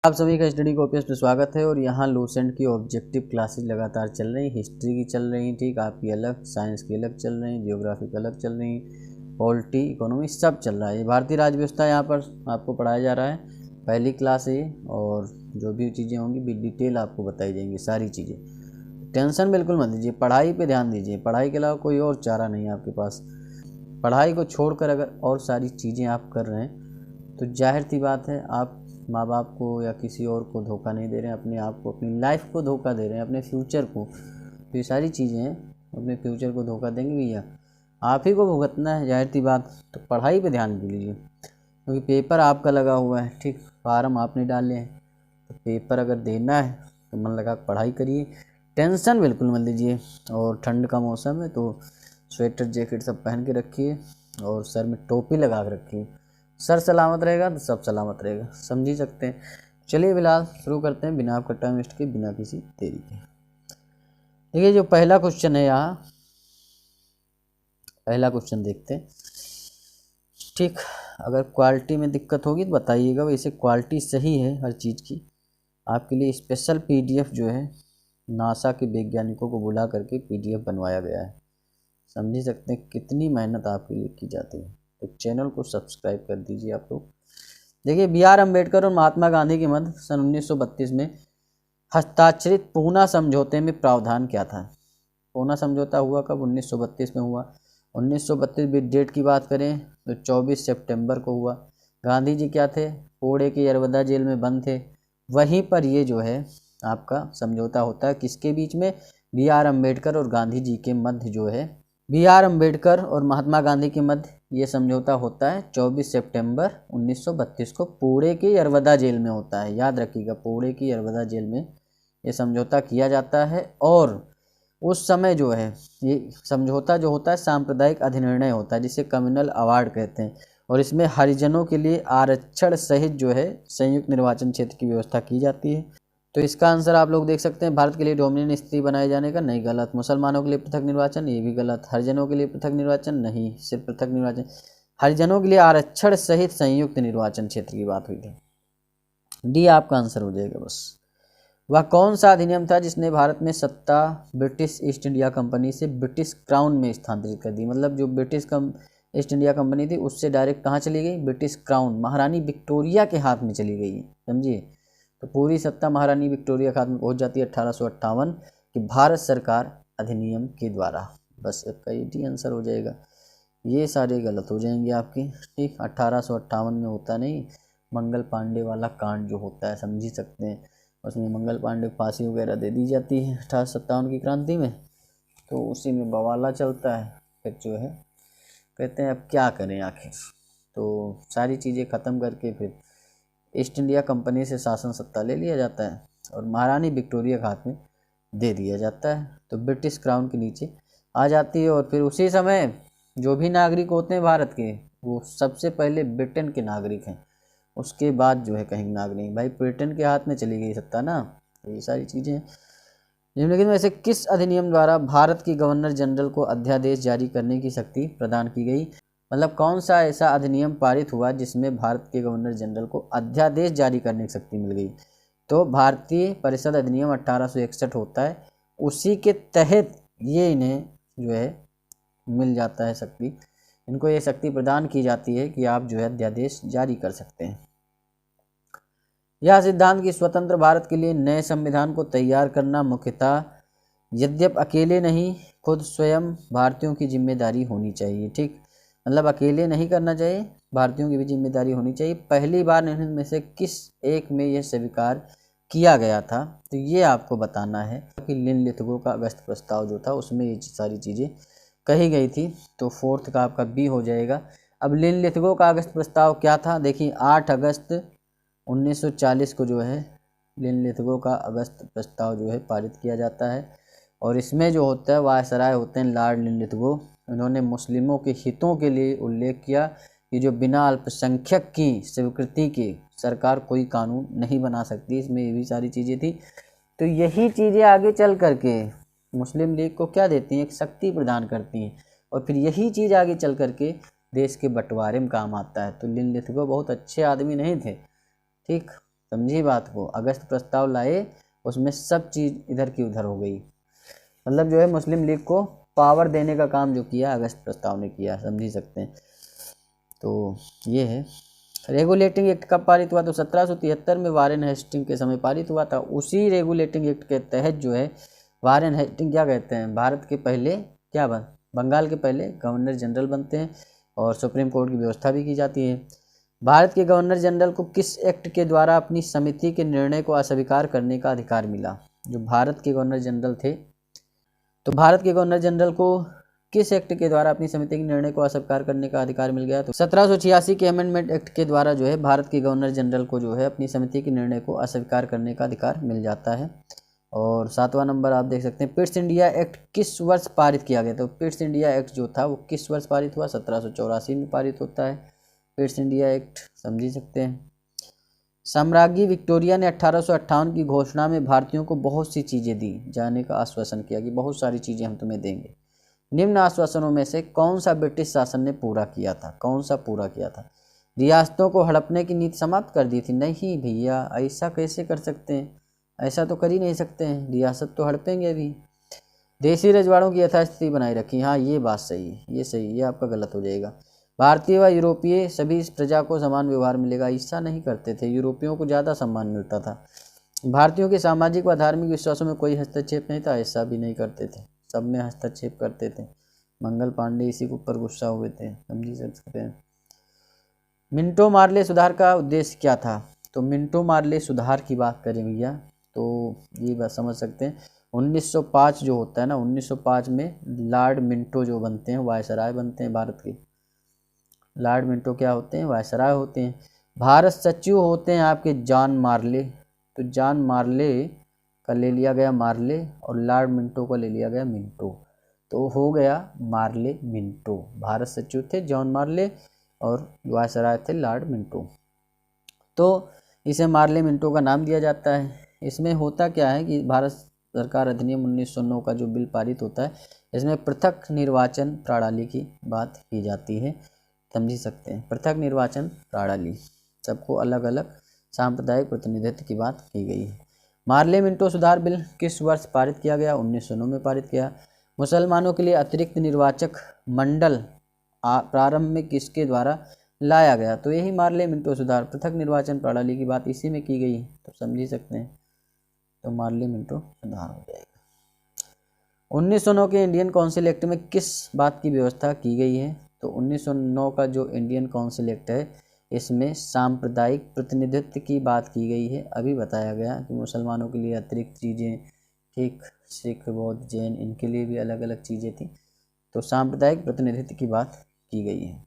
आप सभी का स्टडी कॉपीज पे स्वागत है। और यहाँ लूसेंट की ऑब्जेक्टिव क्लासेस लगातार चल रही, हिस्ट्री की चल रही, ठीक, आपकी अलग, साइंस की अलग चल रही, जियोग्राफी की अलग चल रही, पॉलिटी, इकोनॉमी सब चल रहा है। ये भारतीय राज्य व्यवस्था यहाँ पर आपको पढ़ाया जा रहा है। पहली क्लास है और जो भी चीज़ें होंगी डिटेल आपको बताई जाएंगी, सारी चीज़ें। टेंशन बिल्कुल मत लीजिए, पढ़ाई पर ध्यान दीजिए। पढ़ाई के अलावा कोई और चारा नहीं है आपके पास। पढ़ाई को छोड़कर अगर और सारी चीज़ें आप कर रहे हैं तो जाहिर सी बात है आप माँ बाप को या किसी और को धोखा नहीं दे रहे हैं, अपने आप को, अपनी लाइफ को धोखा दे रहे हैं, अपने फ्यूचर को। तो ये सारी चीज़ें अपने फ्यूचर को धोखा देंगे भैया, आप ही को भुगतना है, जाहिर सी बात। तो पढ़ाई पे ध्यान दीजिए क्योंकि पेपर आपका लगा हुआ है, ठीक, फार्म आपने डाले हैं। तो पेपर अगर देना है तो मन लगा पढ़ाई करिए, टेंशन बिल्कुल मत लीजिए। और ठंड का मौसम है तो स्वेटर जैकेट सब पहन के रखिए और सर में टोपी लगा के रखिए। सर सलामत रहेगा तो सब सलामत रहेगा, समझ ही सकते हैं। चलिए फिलहाल शुरू करते हैं बिना आपका टाइम वेस्ट के, बिना किसी देरी के। देखिए जो पहला क्वेश्चन है, यहाँ पहला क्वेश्चन देखते हैं, ठीक। अगर क्वालिटी में दिक्कत होगी तो बताइएगा, वैसे क्वालिटी सही है हर चीज़ की। आपके लिए स्पेशल पीडीएफ जो है नासा के वैज्ञानिकों को बुला करके पीडीएफ बनवाया गया है। समझ ही सकते हैं कितनी मेहनत आपके लिए की जाती है। तो चैनल को सब्सक्राइब कर दीजिए आप लोग। देखिए B.R. अम्बेडकर और महात्मा गांधी के मध्य सन 1932 में हस्ताक्षरित पूना समझौते में प्रावधान क्या था? पूना समझौता हुआ कब? 1932 में हुआ। 1932 डेट की बात करें तो 24 सितंबर को हुआ। गांधी जी क्या थे? पुणे की यरवदा जेल में बंद थे। वहीं पर ये जो है आपका समझौता होता है, किसके बीच में? B.R. अम्बेडकर और गांधी जी के मध्य जो है, B.R. अम्बेडकर और महात्मा गांधी के मध्य ये समझौता होता है 24 सितंबर 1932 को पुणे के यरवदा जेल में होता है। याद रखिएगा, पुणे की यरवदा जेल में ये समझौता किया जाता है। और उस समय जो है ये समझौता जो होता है सांप्रदायिक अधिनिर्णय होता है, जिसे कम्युनल अवार्ड कहते हैं। और इसमें हरिजनों के लिए आरक्षण सहित जो है संयुक्त निर्वाचन क्षेत्र की व्यवस्था की जाती है। तो इसका आंसर आप लोग देख सकते हैं, भारत के लिए डोमिनियन स्थिति बनाए जाने का, नहीं, गलत। मुसलमानों के लिए पृथक निर्वाचन, ये भी गलत। हरिजनों के लिए पृथक निर्वाचन, नहीं, सिर्फ पृथक निर्वाचन। हरिजनों के लिए आरक्षण सहित संयुक्त निर्वाचन क्षेत्र की बात हुई थी। डी आपका आंसर हो जाएगा बस। वह कौन सा अधिनियम था जिसने भारत में सत्ता ब्रिटिश ईस्ट इंडिया कंपनी से ब्रिटिश क्राउन में स्थानांतरित कर दी? मतलब जो ब्रिटिश ईस्ट इंडिया कंपनी थी उससे डायरेक्ट कहाँ चली गई? ब्रिटिश क्राउन, महारानी विक्टोरिया के हाथ में चली गई, समझिए। तो पूरी सत्ता महारानी विक्टोरिया के हाथ में पहुँच जाती है 1858 की भारत सरकार अधिनियम के द्वारा। बस इसका ये आंसर हो जाएगा। ये सारे गलत हो जाएंगे आपके, ठीक। 1858 में होता नहीं, मंगल पांडे वाला कांड जो होता है, समझ ही सकते हैं। उसमें मंगल पांडे को फांसी वगैरह दे दी जाती है 1857 की क्रांति में। तो उसी में बवाला चलता है, फिर जो है कहते हैं अब क्या करें आखिर। तो सारी चीज़ें ख़त्म करके फिर ईस्ट इंडिया कंपनी से शासन सत्ता ले लिया जाता है और महारानी विक्टोरिया के हाथ में दे दिया जाता है। तो ब्रिटिश क्राउन के नीचे आ जाती है। और फिर उसी समय जो भी नागरिक होते हैं भारत के, वो सबसे पहले ब्रिटेन के नागरिक हैं, उसके बाद जो है कहीं नागरिक। भाई ब्रिटेन के हाथ में चली गई सत्ता ना, तो ये सारी चीज़ें। लेकिन वैसे किस अधिनियम द्वारा भारत की गवर्नर जनरल को अध्यादेश जारी करने की शक्ति प्रदान की गई? मतलब कौन सा ऐसा अधिनियम पारित हुआ जिसमें भारत के गवर्नर जनरल को अध्यादेश जारी करने की शक्ति मिल गई? तो भारतीय परिषद अधिनियम 1861 होता है, उसी के तहत ये इन्हें जो है मिल जाता है शक्ति। इनको ये शक्ति प्रदान की जाती है कि आप जो है अध्यादेश जारी कर सकते हैं। यह सिद्धांत कि स्वतंत्र भारत के लिए नए संविधान को तैयार करना मुख्यतः यद्यप अकेले नहीं, खुद स्वयं भारतीयों की जिम्मेदारी होनी चाहिए, ठीक। मतलब अकेले नहीं करना चाहिए, भारतीयों की भी जिम्मेदारी होनी चाहिए। पहली बार इनमें से किस एक में यह स्वीकार किया गया था? तो ये आपको बताना है कि लिनलिथगो का अगस्त प्रस्ताव जो था उसमें ये सारी चीज़ें कही गई थी। तो फोर्थ का आपका बी हो जाएगा। अब लिनलिथगो का अगस्त प्रस्ताव क्या था? देखिए 8 अगस्त 1940 को जो है लिनलिथगो का अगस्त प्रस्ताव जो है पारित किया जाता है। और इसमें जो होता है वायसराय होते हैं लॉर्ड लिनलिथगो। उन्होंने मुस्लिमों के हितों के लिए उल्लेख किया कि जो बिना अल्पसंख्यक की स्वीकृति के सरकार कोई कानून नहीं बना सकती। इसमें ये भी सारी चीज़ें थी। तो यही चीज़ें आगे चल करके मुस्लिम लीग को क्या देती हैं? एक शक्ति प्रदान करती हैं। और फिर यही चीज़ आगे चल करके देश के बंटवारे में काम आता है। तो लिनलिथगो बहुत अच्छे आदमी नहीं थे, ठीक। समझिए बात को, अगस्त प्रस्ताव लाए, उसमें सब चीज़ इधर की उधर हो गई। मतलब जो है मुस्लिम लीग को पावर देने का काम जो किया अगस्त प्रस्ताव ने किया, समझ ही सकते हैं। तो ये है। रेगुलेटिंग एक्ट कब पारित हुआ? तो 1773 में वारेन हेस्टिंग के समय पारित हुआ था। उसी रेगुलेटिंग एक्ट के तहत जो है वारेन हेस्टिंग क्या कहते हैं, भारत के पहले क्या बंगाल के पहले गवर्नर जनरल बनते हैं और सुप्रीम कोर्ट की व्यवस्था भी की जाती है। भारत के गवर्नर जनरल को किस एक्ट के द्वारा अपनी समिति के निर्णय को अस्वीकार करने का अधिकार मिला? जो भारत के गवर्नर जनरल थे, तो भारत के गवर्नर जनरल को किस एक्ट के द्वारा अपनी समिति के निर्णय को अस्वीकार करने का अधिकार मिल गया? तो 1786 के अमेंडमेंट एक्ट के द्वारा जो है भारत के गवर्नर जनरल को जो है अपनी समिति के निर्णय को अस्वीकार करने का अधिकार मिल जाता है। और 7वां नंबर आप देख सकते हैं, पिट्स इंडिया एक्ट किस वर्ष पारित किया गया? तो पिट्स इंडिया एक्ट जो था वो किस वर्ष पारित हुआ? 1784 में पारित होता है पिट्स इंडिया एक्ट, समझ ही सकते हैं। साम्राज्ञी विक्टोरिया ने 1858 की घोषणा में भारतीयों को बहुत सी चीज़ें दी जाने का आश्वासन किया कि बहुत सारी चीज़ें हम तुम्हें देंगे। निम्न आश्वासनों में से कौन सा ब्रिटिश शासन ने पूरा किया था? कौन सा पूरा किया था? रियासतों को हड़पने की नीति समाप्त कर दी थी? नहीं भैया, ऐसा कैसे कर सकते हैं, ऐसा तो कर ही नहीं सकते हैं, रियासत तो हड़पेंगे अभी। देशी रजवाड़ों की यथास्थिति बनाए रखी, हाँ ये बात सही है, ये सही, ये आपका गलत हो जाएगा। भारतीय व यूरोपीय सभी प्रजा को समान व्यवहार मिलेगा, ऐसा नहीं करते थे, यूरोपियों को ज़्यादा सम्मान मिलता था। भारतीयों के सामाजिक व धार्मिक विश्वासों में कोई हस्तक्षेप नहीं था, ऐसा भी नहीं करते थे, सब में हस्तक्षेप करते थे। मंगल पांडे इसी के ऊपर गुस्सा हुए थे, समझी सकते हैं। मिंटो मार्ले सुधार का उद्देश्य क्या था? तो मिंटो मार्ले सुधार की बात करें भैया तो ये बात समझ सकते हैं, 1905 जो होता है ना, 1905 में लॉर्ड मिंटो जो बनते हैं वायसराय बनते हैं भारत के। लॉर्ड मिंटो क्या होते हैं? वायसराय होते हैं। भारत सचिव होते हैं आपके जॉन मार्ले, तो जॉन मार्ले का ले लिया गया मार्ले और लॉर्ड मिंटो का ले लिया गया मिंटो, तो हो गया मार्ले मिंटो। भारत सचिव थे जॉन मार्ले और वायसराय थे लॉर्ड मिंटो, तो इसे मार्ले मिंटो का नाम दिया जाता है। इसमें होता क्या है कि भारत सरकार अधिनियम 1909 का जो बिल पारित होता है, इसमें पृथक निर्वाचन प्रणाली की बात की जाती है, समझ सकते हैं। पृथक निर्वाचन प्रणाली, सबको अलग अलग सांप्रदायिक प्रतिनिधित्व की बात की गई है। मार्ले मिंटो सुधार बिल किस वर्ष पारित किया गया? 1909 में पारित किया। मुसलमानों के लिए अतिरिक्त निर्वाचक मंडल प्रारंभ में किसके द्वारा लाया गया? तो यही मार्ले मिंटो सुधार, पृथक निर्वाचन प्रणाली की बात इसी में की गई, तो समझ सकते हैं, तो मार्ले मिंटो सुधार हो जाएगा। 1909 के इंडियन काउंसिल एक्ट में किस बात की व्यवस्था की गई है? तो 1909 का जो इंडियन काउंसिल एक्ट है, इसमें सांप्रदायिक प्रतिनिधित्व की बात की गई है। अभी बताया गया कि मुसलमानों के लिए अतिरिक्त चीज़ें, ठीक, सिख बौद्ध जैन इनके लिए भी अलग अलग चीज़ें थी, तो सांप्रदायिक प्रतिनिधित्व की बात की गई है।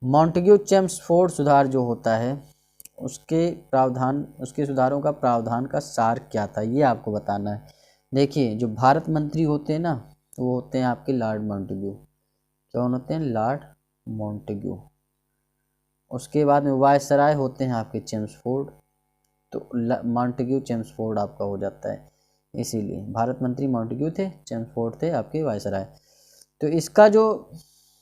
मॉन्टेग्यू चेम्सफोर्ड सुधार जो होता है, उसके प्रावधान, उसके सुधारों का प्रावधान का सार क्या था, ये आपको बताना है। देखिए, जो भारत मंत्री होते हैं ना, वो होते हैं आपके लॉर्ड मॉन्टेग्यू। कौन होते हैं? Lord Montagu. उसके बाद में वायसराय होते हैं आपके चेम्सफोर्ड, तो मॉन्टेग्यू चेम्सफोर्ड आपका हो जाता है, इसीलिए भारत मंत्री मॉन्टेग्यू थे, चेम्सफोर्ड थे आपके वायसराय। तो इसका जो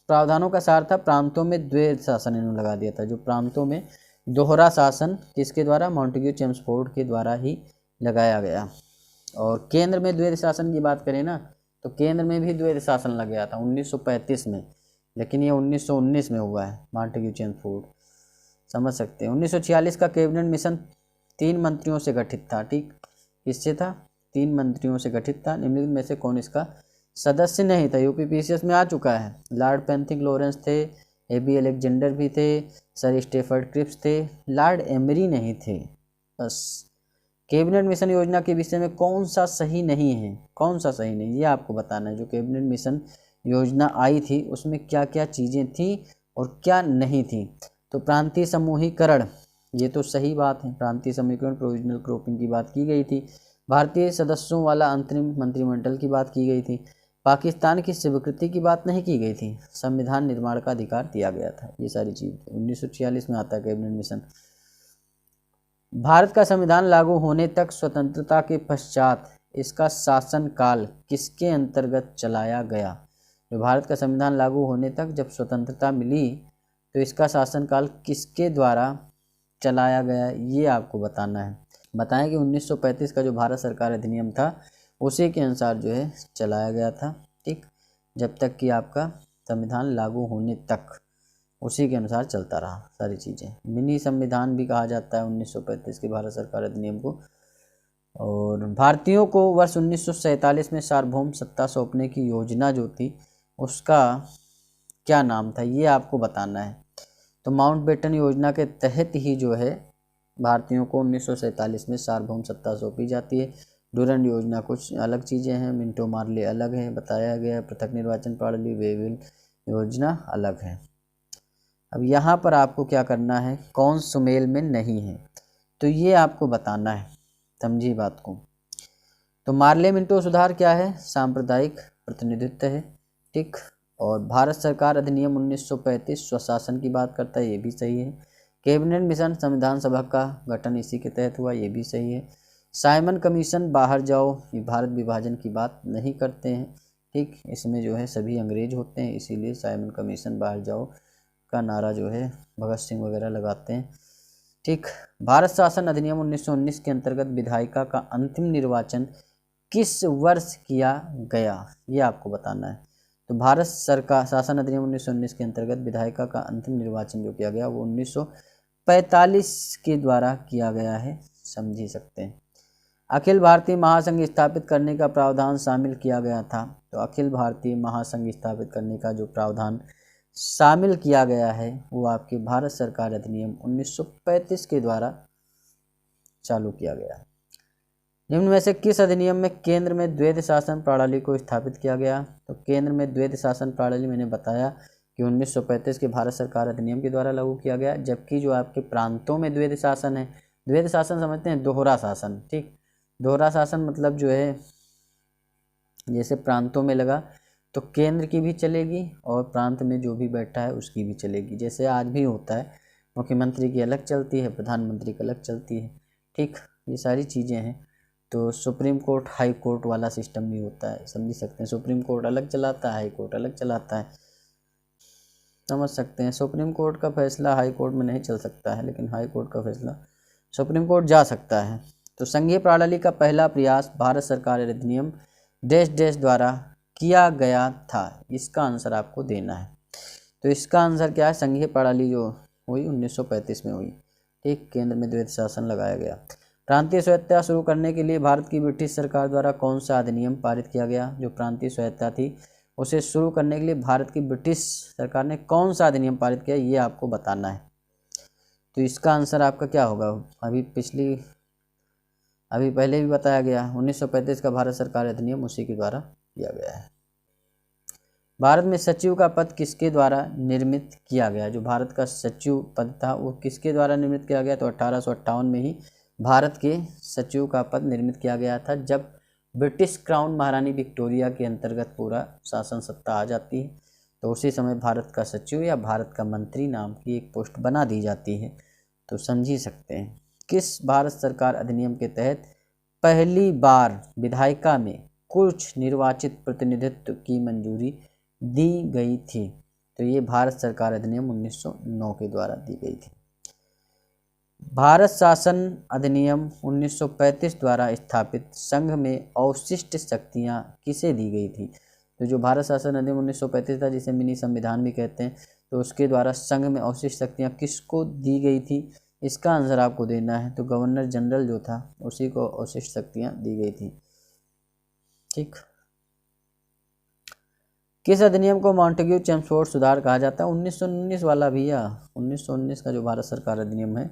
प्रावधानों का सार था, प्रांतों में द्वैध शासन इन्होंने लगा दिया था। जो प्रांतों में दोहरा शासन किसके द्वारा? मॉन्टेग्यू चेम्सफोर्ड के द्वारा ही लगाया गया। और केंद्र में द्वैध शासन की बात करें ना, तो केंद्र में भी द्वैध शासन लग गया था 1935 में, लेकिन ये 1919 में हुआ है मॉन्टेग्यू चेम्सफोर्ड, समझ सकते हैं। 1946 का कैबिनेट मिशन 3 मंत्रियों से गठित था, ठीक, किससे था? 3 मंत्रियों से गठित था। निम्नलिखित में से कौन इसका सदस्य नहीं था? यूपीपीसीएस में आ चुका है। लॉर्ड पेंथिक लॉरेंस थे, एबी अलेक्जेंडर भी थे, सर स्टेफर्ड क्रिप्स थे, लॉर्ड एमरी नहीं थे, बस। कैबिनेट मिशन योजना के विषय में कौन सा सही नहीं है? कौन सा सही नहीं, ये आपको बताना है। जो कैबिनेट मिशन योजना आई थी, उसमें क्या क्या चीज़ें थी और क्या नहीं थी? तो प्रांतीय समूहीकरण, ये तो सही बात है, प्रांतीय समूहीकरण, प्रोविजनल ग्रुपिंग की बात की गई थी। भारतीय सदस्यों वाला अंतरिम मंत्रिमंडल की बात की गई थी। पाकिस्तान की स्वीकृति की बात नहीं की गई थी। संविधान निर्माण का अधिकार दिया गया था। ये सारी चीज़ 1946 में आता है कैबिनेट मिशन। भारत का संविधान लागू होने तक स्वतंत्रता के पश्चात इसका शासन काल किसके अंतर्गत चलाया गया? जो भारत का संविधान लागू होने तक जब स्वतंत्रता मिली, तो इसका शासनकाल किसके द्वारा चलाया गया, ये आपको बताना है। बताएं कि 1935 का जो भारत सरकार अधिनियम था उसी के अनुसार जो है चलाया गया था, ठीक, जब तक कि आपका संविधान लागू होने तक उसी के अनुसार चलता रहा सारी चीज़ें। मिनी संविधान भी कहा जाता है 1935 के भारत सरकार अधिनियम को। और भारतीयों को वर्ष 1947 में सार्वभौम सत्ता सौंपने की योजना जो थी उसका क्या नाम था, ये आपको बताना है। तो माउंटबेटन योजना के तहत ही जो है भारतीयों को 1947 में सार्वभौम सत्ता सौंपी जाती है। डूरंड योजना कुछ अलग चीज़ें हैं, मिंटो मार्ले अलग है, बताया गया है। पृथक निर्वाचन प्रणाली, वेविल योजना अलग है। अब यहाँ पर आपको क्या करना है, कौन सुमेल में नहीं है, तो ये आपको बताना है, समझिए बात को। तो मार्ले मिंटो सुधार क्या है, सांप्रदायिक प्रतिनिधित्व है, ठीक। और भारत सरकार अधिनियम 1935 स्वशासन की बात करता है, ये भी सही है। कैबिनेट मिशन संविधान सभा का गठन इसी के तहत हुआ, ये भी सही है। साइमन कमीशन बाहर जाओ, ये भारत विभाजन की बात नहीं करते हैं, ठीक। इसमें जो है सभी अंग्रेज होते हैं, इसीलिए साइमन कमीशन बाहर जाओ का नारा जो है भगत सिंह वगैरह लगाते हैं, ठीक। भारत शासन अधिनियम 1919 के अंतर्गत विधायिका का अंतिम निर्वाचन किस वर्ष किया गया, ये आपको बताना है। तो भारत सरकार शासन अधिनियम 1919 के अंतर्गत विधायिका का अंतिम निर्वाचन जो किया गया वो 1945 के द्वारा किया गया है, समझ सकते हैं। अखिल भारतीय महासंघ स्थापित करने का प्रावधान शामिल किया गया था, तो अखिल भारतीय महासंघ स्थापित करने का जो प्रावधान शामिल किया गया है वो आपके भारत सरकार अधिनियम 1935 के द्वारा चालू किया गया है। निम्न में से किस अधिनियम में केंद्र में द्वैध शासन प्रणाली को स्थापित किया गया, तो केंद्र में द्वैध शासन प्रणाली मैंने बताया कि 1935 के भारत सरकार अधिनियम के द्वारा लागू किया गया, जबकि जो आपके प्रांतों में द्वैध शासन है, द्वैध शासन समझते हैं, दोहरा शासन, ठीक। दोहरा शासन मतलब जो है जैसे प्रांतों में लगा तो केंद्र की भी चलेगी और प्रांत में जो भी बैठा है उसकी भी चलेगी, जैसे आज भी होता है, मुख्यमंत्री की अलग चलती है, प्रधानमंत्री की अलग चलती है, ठीक। ये सारी चीज़ें हैं। तो सुप्रीम कोर्ट हाई कोर्ट वाला सिस्टम भी होता है, समझ सकते हैं। सुप्रीम कोर्ट अलग चलाता है, हाई कोर्ट अलग चलाता है, समझ सकते हैं। सुप्रीम कोर्ट का फैसला हाई कोर्ट में नहीं चल सकता है, लेकिन हाई कोर्ट का फैसला सुप्रीम कोर्ट जा सकता है। तो संघीय प्रणाली का पहला प्रयास भारत सरकार अधिनियम डैश डैश द्वारा किया गया था, इसका आंसर आपको देना है। तो इसका आंसर क्या है, संघीय प्रणाली जो हुई 1935 में हुई, ठीक। केंद्र में द्वैध शासन लगाया गया। प्रांतीय स्वायत्तता शुरू करने के लिए भारत की ब्रिटिश सरकार द्वारा कौन सा अधिनियम पारित किया गया, जो प्रांतीय स्वायत्तता थी उसे शुरू करने के लिए भारत की ब्रिटिश सरकार ने कौन सा अधिनियम पारित किया, ये आपको बताना है। तो इसका आंसर आपका क्या होगा, अभी पहले भी बताया गया 1935 का भारत सरकार अधिनियम उसी के द्वारा किया गया है। भारत में सचिव का पद किसके द्वारा निर्मित किया गया, जो भारत का सचिव पद था वो किसके द्वारा निर्मित किया गया, तो 1858 में ही भारत के सचिव का पद निर्मित किया गया था, जब ब्रिटिश क्राउन महारानी विक्टोरिया के अंतर्गत पूरा शासन सत्ता आ जाती है, तो उसी समय भारत का सचिव या भारत का मंत्री नाम की एक पोस्ट बना दी जाती है। तो समझ ही सकते हैं किस भारत सरकार अधिनियम के तहत पहली बार विधायिका में कुछ निर्वाचित प्रतिनिधित्व की मंजूरी दी गई थी, तो ये भारत सरकार अधिनियम 1909 के द्वारा दी गई थी। भारत शासन अधिनियम 1935 द्वारा स्थापित संघ में अवशिष्ट शक्तियां किसे दी गई थी, तो जो भारत शासन अधिनियम 1935 था जिसे मिनी संविधान भी कहते हैं, तो उसके द्वारा संघ में अवशिष्ट शक्तियां किसको दी गई थी, इसका आंसर आपको देना है। तो गवर्नर जनरल जो था उसी को अवशिष्ट शक्तियां दी गई थी, ठीक। किस अधिनियम को मॉन्टेग्यू चेम्सफोर्ड सुधार कहा जाता है, 1919 वाला भैया, 1919 का जो भारत सरकार अधिनियम है,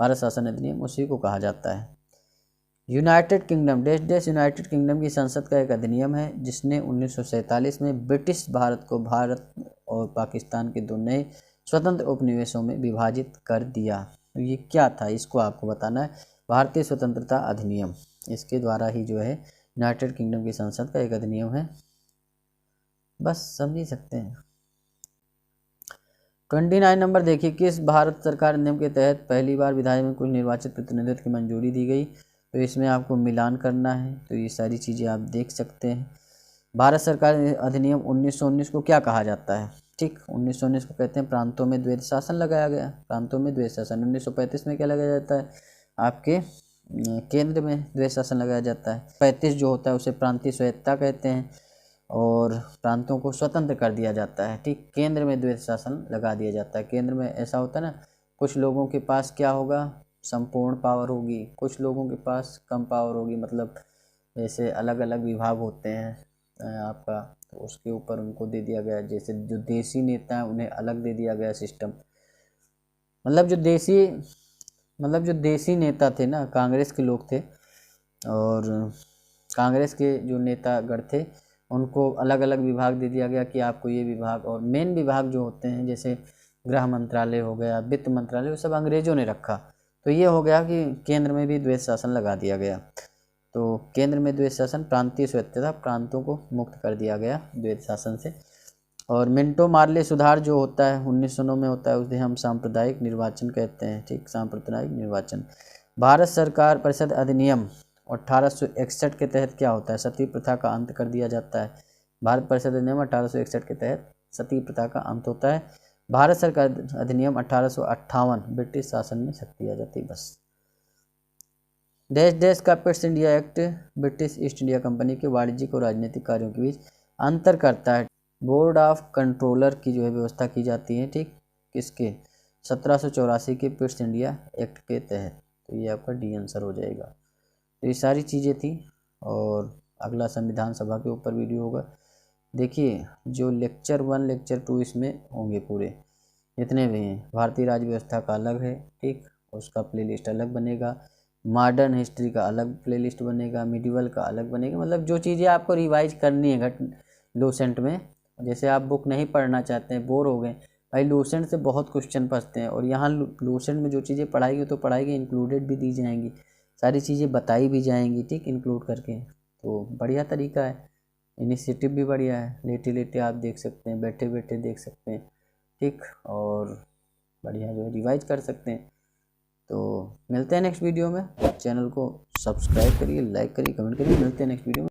भारत शासन अधिनियम, उसी को कहा जाता है। United kingdom dash dash United kingdom की संसद का एक अधिनियम है जिसने 1947 में ब्रिटिश भारत को भारत और पाकिस्तान के दो नए स्वतंत्र उपनिवेशों में विभाजित कर दिया। तो ये क्या था, इसको आपको बताना है। भारतीय स्वतंत्रता अधिनियम, इसके द्वारा ही जो है यूनाइटेड किंगडम की संसद का एक अधिनियम है, बस समझ ही सकते हैं। 29 नंबर देखिए, किस भारत सरकार अधिनियम के तहत पहली बार विधायक में कुछ निर्वाचित प्रतिनिधित्व की मंजूरी दी गई, तो इसमें आपको मिलान करना है। तो ये सारी चीज़ें आप देख सकते हैं। भारत सरकार अधिनियम 1919 को क्या कहा जाता है, ठीक। 1919 को कहते हैं प्रांतों में द्वैध शासन लगाया गया। प्रांतों में द्वैध शासन। 1935 में क्या लगाया जाता है, आपके केंद्र में द्वैध शासन लगाया जाता है। 35 जो होता है उसे प्रांतीय स्वायत्तता कहते हैं और प्रांतों को स्वतंत्र कर दिया जाता है। ठीक। केंद्र में द्वैध शासन लगा दिया जाता है। केंद्र में ऐसा होता है ना, कुछ लोगों के पास क्या होगा, संपूर्ण पावर होगी, कुछ लोगों के पास कम पावर होगी, मतलब जैसे अलग अलग विभाग होते हैं आपका, तो उसके ऊपर उनको दे दिया गया। जैसे जो देसी नेता हैं उन्हें अलग दे दिया गया सिस्टम। मतलब जो देसी नेता थे ना, कांग्रेस के लोग थे और कांग्रेस के जो नेतागण थे उनको अलग अलग विभाग दे दिया गया कि आपको ये विभाग, और मेन विभाग जो होते हैं जैसे गृह मंत्रालय हो गया, वित्त मंत्रालय, वो सब अंग्रेजों ने रखा। तो ये हो गया कि केंद्र में भी द्वैध शासन लगा दिया गया। तो केंद्र में द्वैध शासन, प्रांतीय स्वायत्तता, प्रांतों को मुक्त कर दिया गया द्वैध शासन से। और मिंटो मार्ले सुधार जो होता है 1909 में होता है, उसे हम सांप्रदायिक निर्वाचन कहते हैं। ठीक। सांप्रदायिक निर्वाचन। भारत सरकार परिषद अधिनियम 1861 के तहत क्या होता है, सती प्रथा का अंत कर दिया जाता है। भारत परिषद अधिनियम 1861 के तहत सती प्रथा का अंत होता है। भारत सरकार अधिनियम 1858 ब्रिटिश शासन में शक्ति आ जाती है। बस। देश देश का Pitt's India act British east India company के वाणिज्यिक और राजनीतिक कार्यों के बीच अंतर करता है। बोर्ड ऑफ कंट्रोलर की जो है व्यवस्था की जाती है। ठीक। किसके, 1784 के पिट्स इंडिया एक्ट के तहत। तो ये आपका डी आंसर हो जाएगा। तो ये सारी चीज़ें थी और अगला संविधान सभा के ऊपर वीडियो होगा। देखिए जो लेक्चर 1 लेक्चर 2 इसमें होंगे पूरे जितने भी हैं। भारतीय राज्य व्यवस्था का अलग है। ठीक। उसका प्लेलिस्ट अलग बनेगा। मॉडर्न हिस्ट्री का अलग प्लेलिस्ट बनेगा। मिडिवल का अलग बनेगा। मतलब जो चीज़ें आपको रिवाइज करनी है लूसेंट में, जैसे आप बुक नहीं पढ़ना चाहते हैं, बोर हो गए भाई, लूसेंट से बहुत क्वेश्चन फंसते हैं और यहाँ लूसेंट में जो चीज़ें पढ़ाई तो पढ़ाई की इंक्लूडेड भी दी जाएंगी, सारी चीज़ें बताई भी जाएंगी। ठीक। इंक्लूड करके, तो बढ़िया तरीका है। इनिशिएटिव भी बढ़िया है। लेटे लेटे आप देख सकते हैं, बैठे बैठे देख सकते हैं। ठीक। और बढ़िया जो है रिवाइज कर सकते हैं। तो मिलते हैं नेक्स्ट वीडियो में। चैनल को सब्सक्राइब करिए, लाइक करिए, कमेंट करिए। मिलते हैं नेक्स्ट वीडियो में।